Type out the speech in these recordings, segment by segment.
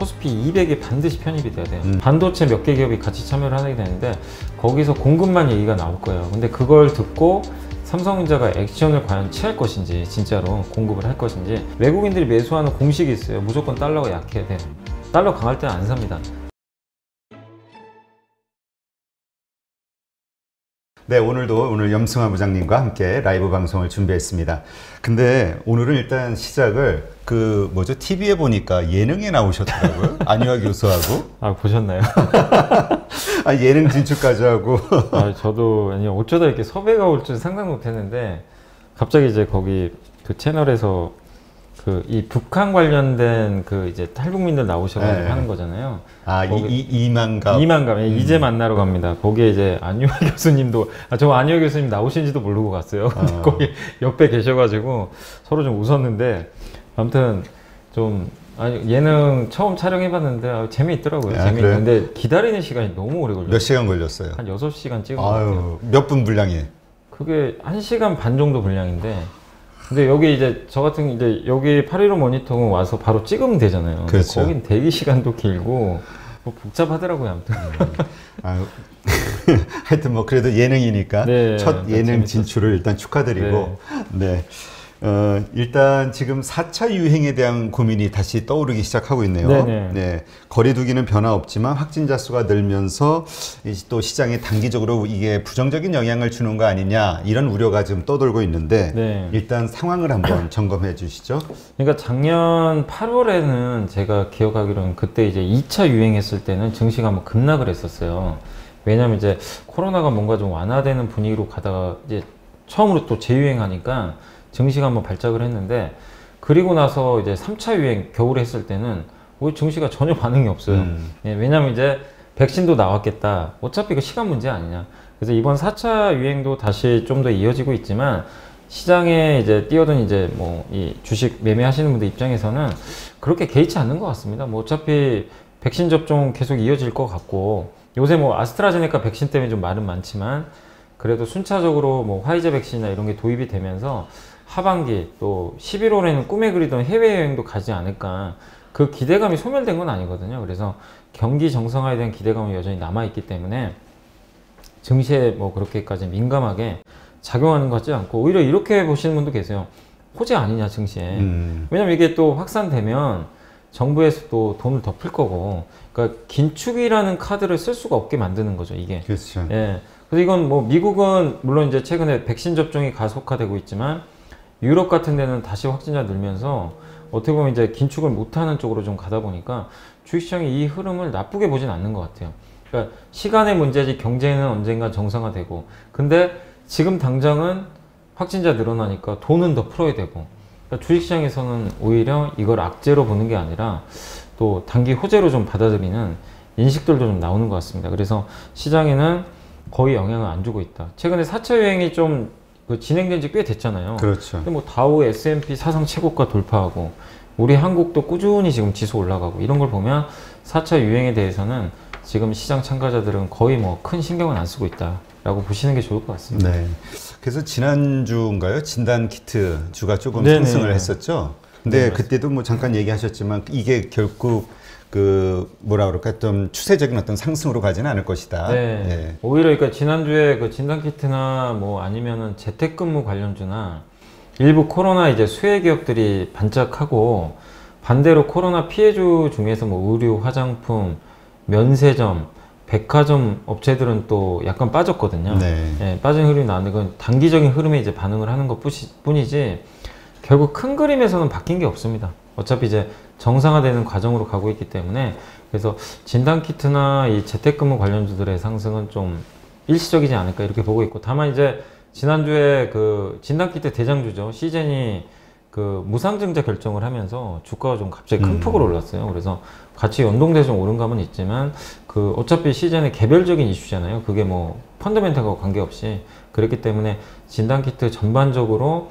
코스피 200에 반드시 편입이 돼야 돼요. 반도체 몇 개 기업이 같이 참여를 하게 되는데 거기서 공급만 얘기가 나올 거예요. 근데 그걸 듣고 삼성전자가 액션을 과연 취할 것인지, 진짜로 공급을 할 것인지. 외국인들이 매수하는 공식이 있어요. 무조건 달러가 약해야 돼요. 달러 강할 때는 안 삽니다. 네, 오늘 염승환 부장님과 함께 라이브 방송을 준비했습니다. 근데 오늘은 일단 시작을 TV에 보니까 예능에 나오셨더라고요. 안유아 교수하고. 아, 보셨나요? 아, 예능 진출까지 하고. 아, 저도 아니요, 어쩌다 이렇게 섭외가 올 줄 상상 못 했는데 갑자기 이제 거기 그 채널에서 이 북한 관련된 이제 탈북민들 나오셔가지고 네. 하는 거잖아요. 아, 이만갑. 이제 만나러 갑니다. 거기에 이제 안유아 교수님도, 저 안유아 교수님 나오신지도 모르고 갔어요. 근데 거기 옆에 계셔가지고 서로 좀 웃었는데, 아무튼 예능 처음 촬영해봤는데 재미있더라고요. 재미있는데 기다리는 시간이 너무 오래 걸려요. 몇 시간 걸렸어요? 한 6시간 찍은 것 같아요. 몇 분 분량이? 그게 1시간 반 정도 분량인데, 근데 여기 이제 저 같은 이제 여기 815 모니터는 와서 바로 찍으면 되잖아요. 그렇죠. 거긴 대기 시간도 길고 뭐 복잡하더라고요. 아무튼. 하여튼 뭐 그래도 예능이니까 네, 첫 예능 진출을 일단 축하드리고. 네. 일단 지금 4차 유행에 대한 고민이 다시 떠오르기 시작하고 있네요. 네네. 네. 거리두기는 변화 없지만 확진자 수가 늘면서 또 시장에 단기적으로 이게 부정적인 영향을 주는 거 아니냐, 이런 우려가 지금 떠돌고 있는데, 네. 일단 상황을 한번 점검해 주시죠. 그러니까 작년 8월에는 제가 기억하기로는 그때 이제 2차 유행했을 때는 증시가 한번 급락을 했었어요. 왜냐면 이제 코로나가 뭔가 좀 완화되는 분위기로 가다가 이제 처음으로 또 재유행하니까 증시가 한번 발작을 했는데, 그리고 나서 이제 3차 유행 겨울에 했을 때는 증시가 전혀 반응이 없어요. 예, 왜냐면 이제 백신도 나왔겠다. 어차피 그 시간 문제 아니냐. 그래서 이번 4차 유행도 다시 좀 더 이어지고 있지만, 시장에 이제 뛰어든 이제 이 주식 매매하시는 분들 입장에서는 그렇게 개의치 않는 것 같습니다. 어차피 백신 접종 계속 이어질 것 같고, 요새 아스트라제네카 백신 때문에 좀 말은 많지만 그래도 순차적으로 화이자 백신이나 이런 게 도입이 되면서 하반기 또 11월에는 꿈에 그리던 해외여행도 가지 않을까, 그 기대감이 소멸된 건 아니거든요. 그래서 경기 정상화에 대한 기대감은 여전히 남아있기 때문에 증시에 그렇게까지 민감하게 작용하는 것 같지 않고, 오히려 이렇게 보시는 분도 계세요. 호재 아니냐 증시에. 왜냐면 이게 또 확산되면 정부에서 또 돈을 더 풀 거고, 그러니까 긴축이라는 카드를 쓸 수가 없게 만드는 거죠, 이게. 그렇죠. 예. 그래서 이건 미국은 물론 이제 최근에 백신 접종이 가속화되고 있지만, 유럽 같은 데는 다시 확진자 늘면서 어떻게 보면 이제 긴축을 못하는 쪽으로 좀 가다 보니까 주식시장이 이 흐름을 나쁘게 보진 않는 것 같아요. 그러니까 시간의 문제지 경제는 언젠가 정상화되고, 근데 지금 당장은 확진자 늘어나니까 돈은 더 풀어야 되고, 그러니까 주식시장에서는 오히려 이걸 악재로 보는 게 아니라 또 단기 호재로 좀 받아들이는 인식들도 좀 나오는 것 같습니다. 그래서 시장에는 거의 영향을 안 주고 있다. 최근에 4차 유행이 좀 진행된 지 꽤 됐잖아요. 그렇죠. 근데 다우 S&P 사상 최고가 돌파하고, 우리 한국도 꾸준히 지금 지수 올라가고, 이런 걸 보면 4차 유행에 대해서는 지금 시장 참가자들은 거의 큰 신경은 안 쓰고 있다라고 보시는 게 좋을 것 같습니다. 네. 그래서 지난주인가요? 진단키트 주가 조금 네네. 상승을 했었죠. 근데 네, 그때도 잠깐 얘기하셨지만 이게 결국 좀 추세적인 어떤 상승으로 가지는 않을 것이다. 네. 네. 오히려 그러니까 지난주에 진단키트나 아니면은 재택근무 관련주나 일부 코로나 이제 수혜 기업들이 반짝하고, 반대로 코로나 피해주 중에서 의류, 화장품, 면세점, 백화점 업체들은 또 약간 빠졌거든요. 네. 예, 빠진 흐름이 나는데 그건 단기적인 흐름에 이제 반응을 하는 것 뿐이지, 결국 큰 그림에서는 바뀐 게 없습니다. 어차피 이제 정상화되는 과정으로 가고 있기 때문에. 그래서 진단키트나 이 재택근무 관련주들의 상승은 좀 일시적이지 않을까 이렇게 보고 있고, 다만 이제 지난주에 진단키트 대장주죠, 시젠이 무상증자 결정을 하면서 주가가 좀 갑자기 큰 폭으로 올랐어요. 그래서 같이 연동돼서 좀 오른 감은 있지만, 어차피 시젠의 개별적인 이슈잖아요. 그게 펀더멘탈하고 관계없이. 그렇기 때문에 진단키트 전반적으로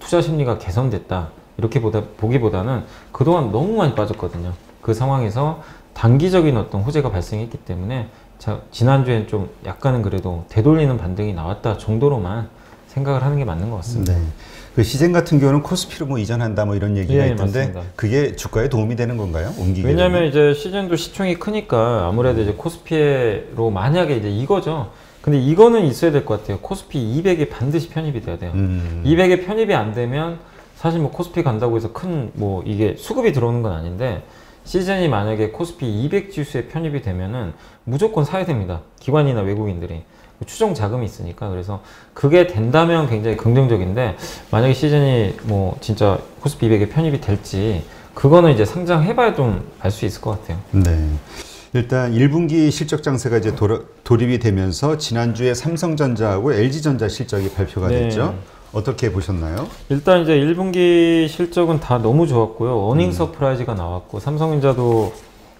투자 심리가 개선됐다 이렇게 보기보다는 그동안 너무 많이 빠졌거든요. 그 상황에서 단기적인 어떤 호재가 발생했기 때문에 지난주엔 좀 약간은 그래도 되돌리는 반등이 나왔다 정도로만 생각을 하는 게 맞는 것 같습니다. 네. 그 시젠 같은 경우는 코스피로 뭐 이전한다 뭐 이런 얘기가 예, 있던데 맞습니다. 그게 주가에 도움이 되는 건가요? 옮기게 왜냐하면 되면? 이제 시즌도 시총이 크니까 아무래도 이제 코스피로 만약에 이제 이거죠. 근데 이거는 있어야 될 것 같아요. 코스피 200에 반드시 편입이 돼야 돼요. 200에 편입이 안 되면 사실 뭐 코스피 간다고 해서 큰 뭐 이게 수급이 들어오는 건 아닌데 시즌이 만약에 코스피 200 지수에 편입이 되면은 무조건 사야 됩니다. 기관이나 외국인들이. 추정 자금이 있으니까. 그래서 그게 된다면 굉장히 긍정적인데 만약에 시즌이 뭐 진짜 코스피 200에 편입이 될지 그거는 이제 상장해봐야 좀 알 수 있을 것 같아요. 네. 일단 1분기 실적 장세가 이제 돌입이 되면서 지난주에 삼성전자하고 LG전자 실적이 발표가 네. 됐죠. 어떻게 보셨나요? 일단 이제 1분기 실적은 다 너무 좋았고요. 어닝 서프라이즈가 나왔고 삼성전자도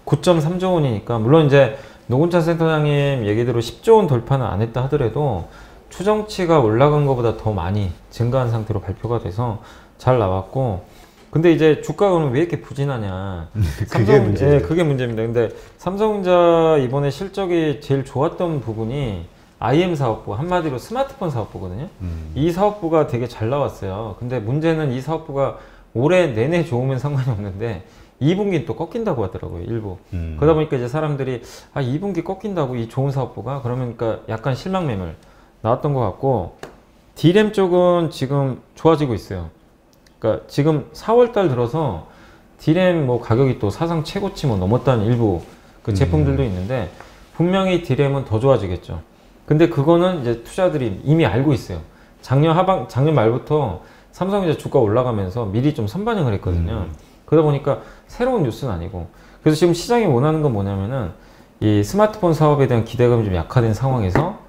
9.3조 원이니까 물론 이제 노곤찬 센터장님 얘기대로 10조 원 돌파는 안 했다 하더라도 추정치가 올라간 것보다 더 많이 증가한 상태로 발표가 돼서 잘 나왔고 근데 이제 주가는 왜 이렇게 부진하냐 그게 문제예요. 예, 그게 문제입니다. 근데 삼성전자 이번에 실적이 제일 좋았던 부분이 IM 사업부, 한마디로 스마트폰 사업부거든요. 이 사업부가 되게 잘 나왔어요. 근데 문제는 이 사업부가 올해 내내 좋으면 상관이 없는데 2분기는 또 꺾인다고 하더라고요, 일부. 그러다 보니까 이제 사람들이, 2분기 꺾인다고 이 좋은 사업부가? 그러니까 약간 실망 매물 나왔던 것 같고, D램 쪽은 지금 좋아지고 있어요. 그러니까 지금 4월달 들어서 D램 뭐 가격이 또 사상 최고치 뭐 넘었다는 일부 그 제품들도 있는데, 분명히 D램은 더 좋아지겠죠. 근데 그거는 이제 투자들이 이미 알고 있어요. 작년 말부터 삼성전자 주가 올라가면서 미리 좀 선반영을 했거든요. 그러다 보니까 새로운 뉴스는 아니고. 그래서 지금 시장이 원하는 건 뭐냐면은 이 스마트폰 사업에 대한 기대감이 좀 약화된 상황에서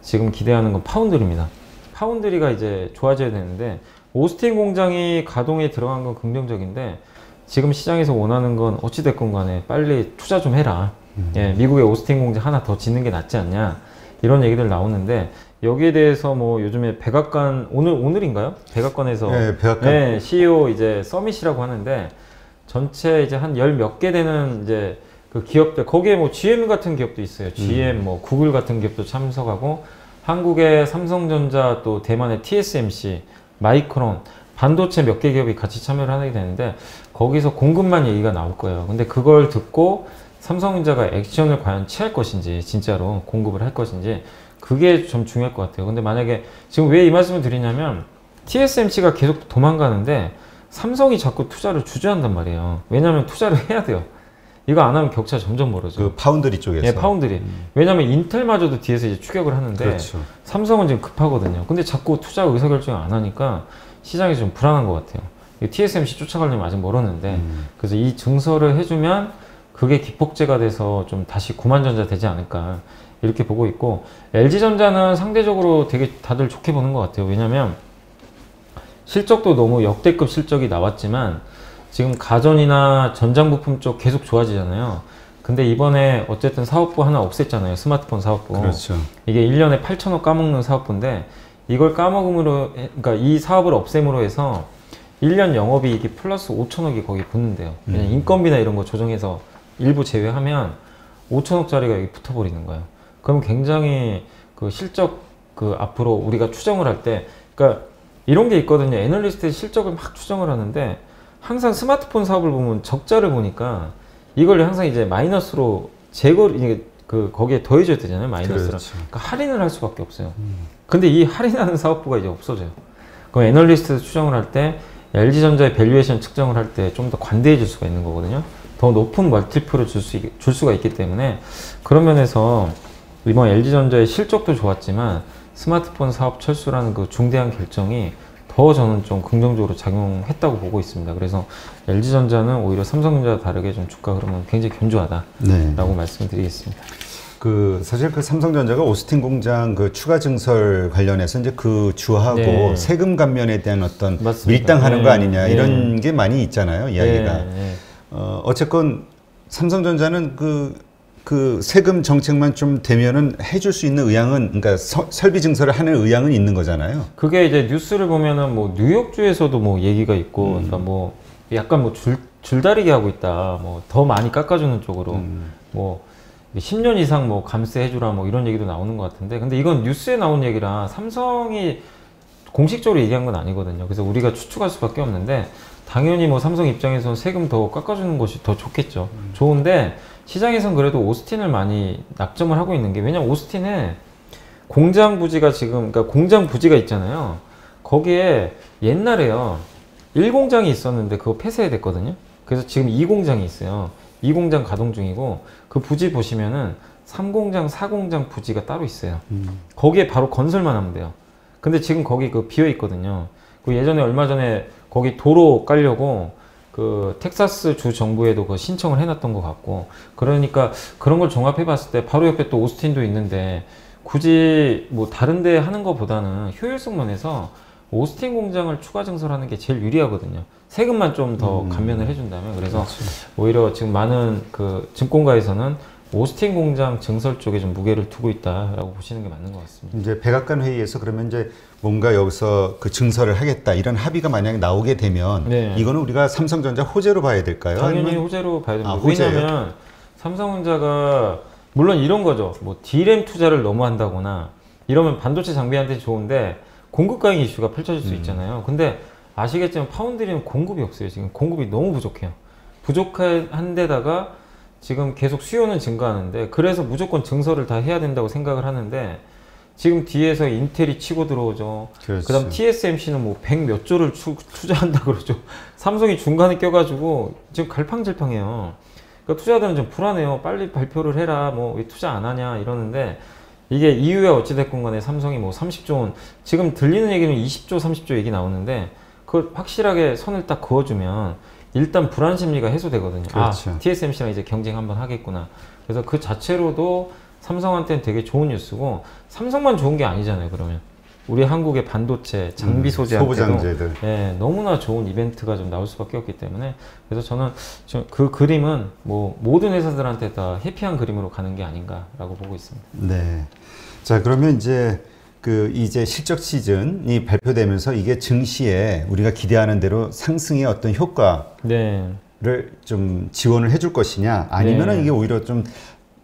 지금 기대하는 건 파운드리입니다. 파운드리가 이제 좋아져야 되는데 오스틴 공장이 가동에 들어간 건 긍정적인데 지금 시장에서 원하는 건 어찌됐건 간에 빨리 투자 좀 해라. 예, 미국의 오스틴 공장 하나 더 짓는 게 낫지 않냐. 이런 얘기들 나오는데 여기에 대해서 뭐 요즘에 백악관 오늘인가요? 백악관에서 네, 백악관. 네, CEO 이제 서밋이라고 하는데 전체 이제 한 열 몇 개 되는 이제 그 기업들 거기에 뭐 GM 같은 기업도 있어요. GM 뭐 구글 같은 기업도 참석하고 한국의 삼성전자 또 대만의 TSMC, 마이크론 반도체 몇 개 기업이 같이 참여를 하게 되는데 거기서 공급만 얘기가 나올 거예요. 근데 그걸 듣고 삼성전자가 액션을 과연 취할 것인지 진짜로 공급을 할 것인지 그게 좀 중요할 것 같아요. 근데 만약에 지금 왜 이 말씀을 드리냐면 TSMC가 계속 도망가는데 삼성이 자꾸 투자를 주저한단 말이에요. 왜냐하면 투자를 해야 돼요. 이거 안 하면 격차가 점점 멀어져. 그 파운드리 쪽에서. 예, 파운드리. 왜냐하면 인텔마저도 뒤에서 이제 추격을 하는데 그렇죠. 삼성은 지금 급하거든요. 근데 자꾸 투자 의사결정을 안 하니까 시장이 좀 불안한 것 같아요. TSMC 쫓아가려면 아직 멀었는데 그래서 이 증설을 해주면 그게 기폭제가 돼서 좀 다시 구만전자 되지 않을까 이렇게 보고 있고 LG전자는 상대적으로 되게 다들 좋게 보는 것 같아요. 왜냐면 실적도 너무 역대급 실적이 나왔지만 지금 가전이나 전장부품 쪽 계속 좋아지잖아요. 근데 이번에 어쨌든 사업부 하나 없앴잖아요. 스마트폰 사업부. 그렇죠. 이게 1년에 8천억 까먹는 사업부인데 이걸 까먹음으로 그러니까 이 사업을 없앰으로 해서 1년 영업이익이 플러스 5천억이 거기 붙는데요. 그냥 인건비나 이런 거 조정해서 일부 제외하면 5천억짜리가 여기 붙어버리는 거예요. 그럼 굉장히 그 실적 그 앞으로 우리가 추정을 할 때 그러니까 이런 게 있거든요. 애널리스트의 실적을 막 추정을 하는데 항상 스마트폰 사업을 보면 적자를 보니까 이걸 항상 이제 마이너스로 이게 그 거기에 더해줘야 되잖아요. 마이너스를. 그렇죠. 그러니까 할인을 할 수밖에 없어요. 근데 이 할인하는 사업부가 이제 없어져요. 그럼 애널리스트 추정을 할 때 LG전자의 밸류에이션 측정을 할 때 좀 더 관대해질 수가 있는 거거든요. 더 높은 멀티플을 줄 수가 있기 때문에 그런 면에서 이번 LG전자의 실적도 좋았지만 스마트폰 사업 철수라는 그 중대한 결정이 더 저는 좀 긍정적으로 작용했다고 보고 있습니다. 그래서 LG전자는 오히려 삼성전자와 다르게 좀 주가 흐름은 굉장히 견조하다라고 네. 말씀드리겠습니다. 사실 그 삼성전자가 오스틴 공장 그 추가 증설 관련해서 이제 그 주하고 네. 세금 감면에 대한 어떤 맞습니다. 밀당하는 네. 거 아니냐 네. 이런 게 많이 있잖아요. 이야기가. 네. 어쨌건 삼성전자는 그 세금 정책만 좀 되면은 해줄 수 있는 의향은 그러니까 설비 증설을 하는 의향은 있는 거잖아요. 그게 이제 뉴스를 보면은 뭐 뉴욕주에서도 뭐 얘기가 있고, 그러니까 뭐 약간 뭐 줄다리기 하고 있다, 뭐 더 많이 깎아주는 쪽으로, 뭐 10년 이상 뭐 감세해주라 뭐 이런 얘기도 나오는 것 같은데, 근데 이건 뉴스에 나온 얘기라 삼성이 공식적으로 얘기한 건 아니거든요. 그래서 우리가 추측할 수밖에 없는데 당연히 뭐 삼성 입장에서는 세금 더 깎아주는 것이 더 좋겠죠. 좋은데 시장에선 그래도 오스틴을 많이 낙점을 하고 있는 게, 왜냐면 오스틴에 공장 부지가 지금, 그러니까 공장 부지가 있잖아요. 거기에 옛날에요 1공장이 있었는데 그거 폐쇄됐거든요. 그래서 지금 2공장이 있어요. 2공장 가동 중이고, 그 부지 보시면은 3공장, 4공장 부지가 따로 있어요. 거기에 바로 건설만 하면 돼요. 근데 지금 거기 그 비어 있거든요. 그 예전에 얼마 전에 거기 도로 깔려고 그 텍사스 주 정부에도 그 신청을 해놨던 것 같고, 그러니까 그런 걸 종합해 봤을 때 바로 옆에 또 오스틴도 있는데 굳이 뭐 다른 데 하는 것보다는 효율성 면에서 오스틴 공장을 추가 증설하는 게 제일 유리하거든요. 세금만 좀 더 감면을 해준다면. 그래서 그렇죠. 오히려 지금 많은 그 증권가에서는 오스틴 공장 증설 쪽에 좀 무게를 두고 있다라고 보시는 게 맞는 것 같습니다. 이제 백악관 회의에서 그러면 이제 뭔가 여기서 그 증설을 하겠다 이런 합의가 만약에 나오게 되면 네. 이거는 우리가 삼성전자 호재로 봐야 될까요? 당연히 아니면 호재로 봐야 됩니다. 호재예요? 왜냐하면 삼성전자가 물론 이런 거죠. 뭐 D램 투자를 너무 한다거나 이러면 반도체 장비한테 좋은데 공급 과잉 이슈가 펼쳐질 수 있잖아요. 근데 아시겠지만 파운드리는 공급이 없어요. 지금 공급이 너무 부족해요. 부족한 데다가 지금 계속 수요는 증가하는데, 그래서 무조건 증설을 다 해야 된다고 생각을 하는데 지금 뒤에서 인텔이 치고 들어오죠. 그렇지. 그다음 TSMC는 뭐 100 몇 조를 투자한다 그러죠. 삼성이 중간에 껴가지고 지금 갈팡질팡해요. 그러니까 투자자들은 좀 불안해요. 빨리 발표를 해라. 뭐 왜 투자 안 하냐 이러는데, 이게 이후에 어찌됐건 간에 삼성이 뭐 30조 원, 지금 들리는 얘기는 20조 30조 얘기 나오는데 그걸 확실하게 선을 딱 그어주면 일단 불안 심리가 해소되거든요. 그렇죠. 아, TSMC랑 이제 경쟁 한번 하겠구나. 그래서 그 자체로도 삼성한테는 되게 좋은 뉴스고, 삼성만 좋은 게 아니잖아요. 그러면 우리 한국의 반도체 장비 소재한테도 소부장제들. 예, 너무나 좋은 이벤트가 좀 나올 수밖에 없기 때문에, 그래서 저는 그 그림은 뭐 모든 회사들한테 다 해피한 그림으로 가는 게 아닌가라고 보고 있습니다. 네. 자, 그러면 이제 실적 시즌이 발표되면서 이게 증시에 우리가 기대하는 대로 상승의 어떤 효과를 네. 좀 지원을 해줄 것이냐, 아니면은 네. 이게 오히려 좀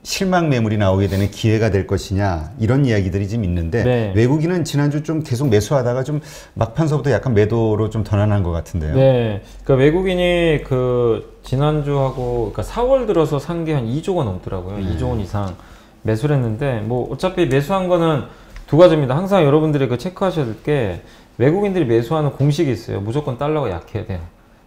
실망 매물이 나오게 되는 기회가 될 것이냐, 이런 이야기들이 지금 있는데 네. 외국인은 지난주 좀 계속 매수하다가 좀 막판서부터 약간 매도로 좀 전환한 것 같은데요. 네. 그러니까 외국인이 그 지난주하고, 그러니까 4월 들어서 산 게 한 2조가 넘더라고요. 2조 원 이상 매수를 했는데, 뭐 어차피 매수한 거는 두 가지입니다. 항상 여러분들이 그 체크하셔야 될 게, 외국인들이 매수하는 공식이 있어요. 무조건 달러가 약해야 돼요.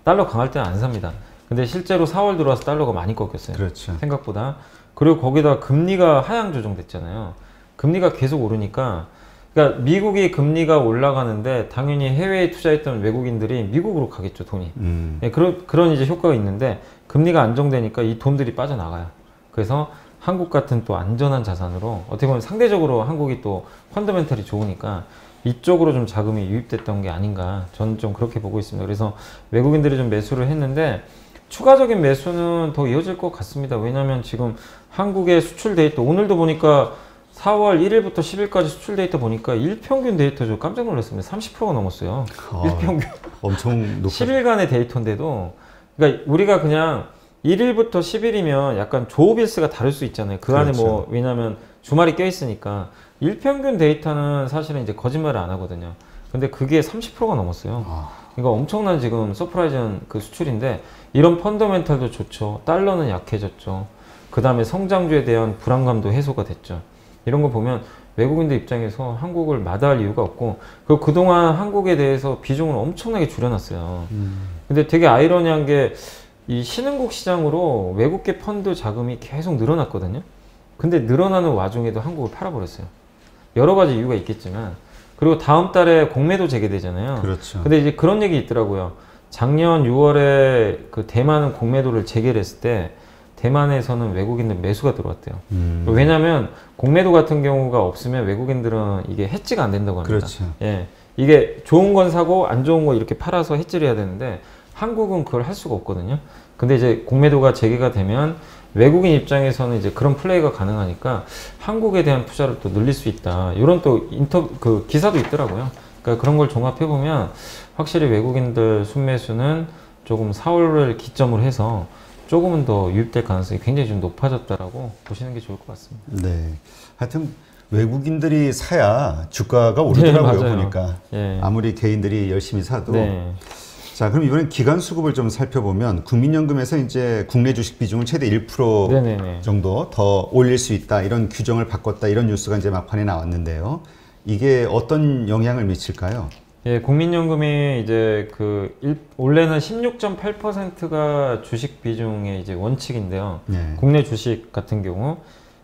달러 강할 때는 안 삽니다. 근데 실제로 4월 들어와서 달러가 많이 꺾였어요. 그렇죠. 생각보다. 그리고 거기다 금리가 하향 조정됐잖아요. 금리가 계속 오르니까, 그러니까 미국이 금리가 올라가는데 당연히 해외에 투자했던 외국인들이 미국으로 가겠죠, 돈이. 네, 그런 이제 효과가 있는데, 금리가 안정되니까 이 돈들이 빠져나가요. 그래서 한국 같은 또 안전한 자산으로, 어떻게 보면 상대적으로 한국이 또 펀더멘털이 좋으니까 이쪽으로 좀 자금이 유입됐던 게 아닌가, 저는 좀 그렇게 보고 있습니다. 그래서 외국인들이 좀 매수를 했는데 추가적인 매수는 더 이어질 것 같습니다. 왜냐하면 지금 한국의 수출 데이터, 오늘도 보니까 4월 1일부터 10일까지 수출 데이터 보니까 일평균 데이터 저 깜짝 놀랐습니다. 30%가 넘었어요. 일평균. 엄청 높아. 10일간의 데이터인데도, 그러니까 우리가 그냥 1일부터 10일이면 약간 조업일수가 다를 수 있잖아요. 그 안에 그렇죠. 뭐, 왜냐면 주말이 껴있으니까. 일평균 데이터는 사실은 이제 거짓말을 안 하거든요. 근데 그게 30%가 넘었어요. 그러니까 엄청난 지금 서프라이즈한 그 수출인데, 이런 펀더멘탈도 좋죠. 달러는 약해졌죠. 그 다음에 성장주에 대한 불안감도 해소가 됐죠. 이런 거 보면 외국인들 입장에서 한국을 마다할 이유가 없고, 그리고 그동안 한국에 대해서 비중을 엄청나게 줄여놨어요. 근데 되게 아이러니한 게, 이 신흥국 시장으로 외국계 펀드 자금이 계속 늘어났거든요. 근데 늘어나는 와중에도 한국을 팔아버렸어요. 여러 가지 이유가 있겠지만. 그리고 다음 달에 공매도 재개되잖아요. 그렇죠. 근데 이제 그런 얘기 있더라고요. 작년 6월에 그 대만은 공매도를 재개를 했을 때 대만에서는 외국인들 매수가 들어왔대요. 왜냐하면 공매도 같은 경우가 없으면 외국인들은 이게 해지가 안 된다고 합니다. 그렇죠. 예, 이게 좋은 건 사고 안 좋은 거 이렇게 팔아서 해지를 해야 되는데 한국은 그걸 할 수가 없거든요. 근데 이제 공매도가 재개가 되면 외국인 입장에서는 이제 그런 플레이가 가능하니까 한국에 대한 투자를 또 늘릴 수 있다. 이런 또 그 기사도 있더라고요. 그러니까 그런 걸 종합해 보면 확실히 외국인들 순매수는 조금 4월을 기점으로 해서 조금은 더 유입될 가능성이 굉장히 좀 높아졌다라고 보시는 게 좋을 것 같습니다. 네. 하여튼 외국인들이 사야 주가가 오르더라고요. 네, 맞아요. 보니까 예. 아무리 개인들이 열심히 사도. 네. 자, 그럼 이번엔 기간 수급을 좀 살펴보면 국민연금에서 이제 국내 주식 비중을 최대 1% 네네네. 정도 더 올릴 수 있다, 이런 규정을 바꿨다, 이런 뉴스가 이제 막판에 나왔는데요. 이게 어떤 영향을 미칠까요? 예, 국민연금이 이제 원래는 16.8%가 주식 비중의 이제 원칙인데요. 네. 국내 주식 같은 경우.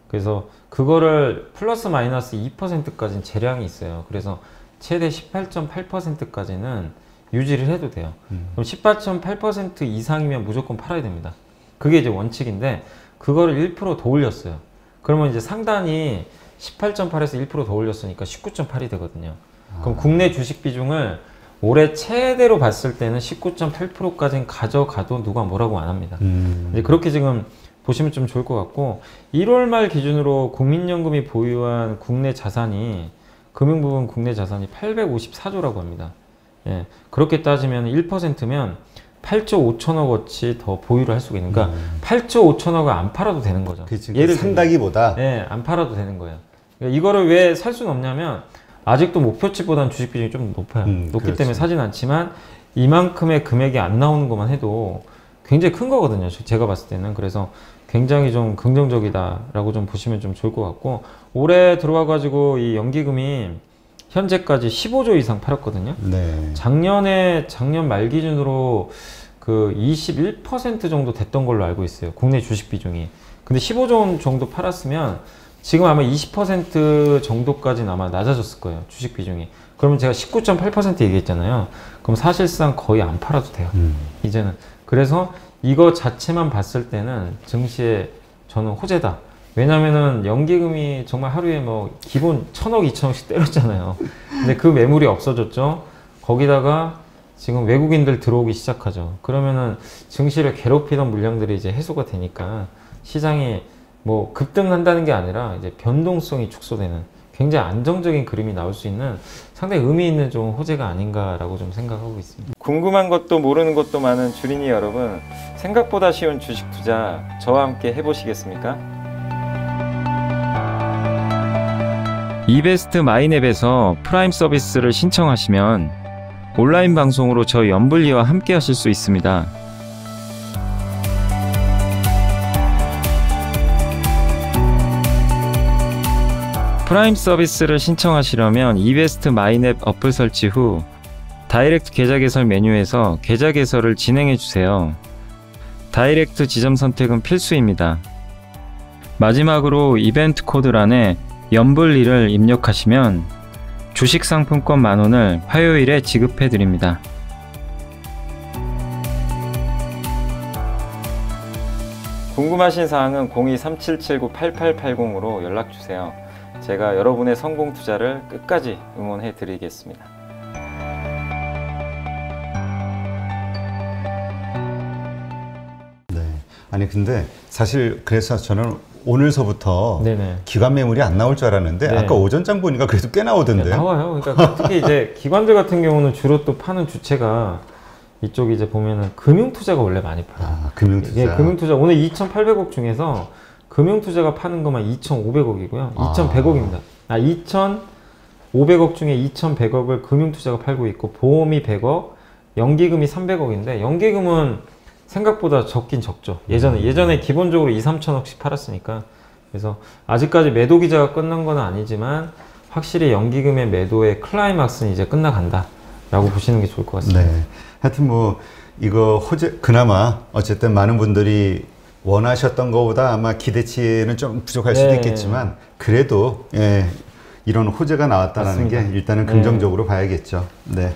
그래서 그거를 플러스 마이너스 2%까지는 재량이 있어요. 그래서 최대 18.8%까지는 유지를 해도 돼요. 그럼 18.8% 이상이면 무조건 팔아야 됩니다. 그게 이제 원칙인데, 그거를 1% 더 올렸어요. 그러면 이제 상단이 18.8에서 1% 더 올렸으니까 19.8이 되거든요. 그럼 국내 주식 비중을 올해 최대로 봤을 때는 19.8%까지는 가져가도 누가 뭐라고 안 합니다. 이제 그렇게 지금 보시면 좀 좋을 것 같고, 1월 말 기준으로 국민연금이 보유한 국내 자산이, 금융부분 국내 자산이 854조라고 합니다. 예, 그렇게 따지면 1%면 8조 5천억 어치 더 보유를 할 수가 있는, 그러니까 8조 5천억을 안 팔아도 되는 거죠. 그치, 얘를 산다기보다. 예, 안 팔아도 되는 거예요. 그러니까 이거를 왜 살 수는 없냐면, 아직도 목표치보다는 주식 비중이 좀 높아요. 높기 그렇지. 때문에 사진 않지만, 이만큼의 금액이 안 나오는 것만 해도 굉장히 큰 거거든요. 제가 봤을 때는. 그래서 굉장히 좀 긍정적이다라고 좀 보시면 좀 좋을 것 같고, 올해 들어와가지고 이 연기금이 현재까지 15조 이상 팔았거든요. 네. 작년 말 기준으로 21% 정도 됐던 걸로 알고 있어요. 국내 주식 비중이. 근데 15조 정도 팔았으면 지금 아마 20% 정도까지는 아마 낮아졌을 거예요. 주식 비중이. 그러면 제가 19.8% 얘기했잖아요. 그럼 사실상 거의 안 팔아도 돼요. 이제는. 그래서 이거 자체만 봤을 때는 증시에 저는 호재다. 왜냐면은 연기금이 정말 하루에 뭐 기본 1,000억, 2,000억씩 때렸잖아요. 근데 그 매물이 없어졌죠. 거기다가 지금 외국인들 들어오기 시작하죠. 그러면은 증시를 괴롭히던 물량들이 이제 해소가 되니까 시장이 뭐 급등한다는 게 아니라 이제 변동성이 축소되는 굉장히 안정적인 그림이 나올 수 있는 상당히 의미 있는 좀 호재가 아닌가라고 좀 생각하고 있습니다. 궁금한 것도 모르는 것도 많은 주린이 여러분, 생각보다 쉬운 주식 투자 저와 함께 해보시겠습니까? 이베스트 마이앱에서 프라임 서비스를 신청하시면 온라인 방송으로 저희 염블리와 함께 하실 수 있습니다. 프라임 서비스를 신청하시려면 이베스트 마이앱 어플 설치 후 다이렉트 계좌 개설 메뉴에서 계좌 개설을 진행해 주세요. 다이렉트 지점 선택은 필수입니다. 마지막으로 이벤트 코드란에 염블리를 입력하시면 주식 상품권 10,000원을 화요일에 지급해 드립니다. 궁금하신 사항은 02-3779-8880으로 연락 주세요. 제가 여러분의 성공 투자를 끝까지 응원해 드리겠습니다. 네. 아니 근데 사실 그래서 저는 오늘서부터 네네. 기관 매물이 안 나올 줄 알았는데 네. 아까 오전장 보니까 그래도 꽤 나오던데. 나와요. 그러니까 특히 이제 기관들 같은 경우는 주로 또 파는 주체가 이쪽 이제 보면은 금융투자가 원래 많이 팔아요. 아, 금융투자. 예, 금융투자 오늘 2,800억 중에서 금융투자가 파는 것만 2,500억이고요. 2,100억입니다. 2,500억 중에 2,100억을 금융투자가 팔고 있고, 보험이 100억, 연기금이 300억인데 연기금은 생각보다 적긴 적죠. 예전에 기본적으로 2-3천억씩 팔았으니까. 그래서 아직까지 매도 기자가 끝난 건 아니지만 확실히 연기금의 매도의 클라이막스는 이제 끝나간다 라고 보시는 게 좋을 것 같습니다. 네. 하여튼 뭐 이거 호재, 그나마 어쨌든 많은 분들이 원하셨던 것보다 아마 기대치는 좀 부족할 수도 있겠지만 그래도 예, 이런 호재가 나왔다는 게 일단은 긍정적으로 봐야겠죠. 네.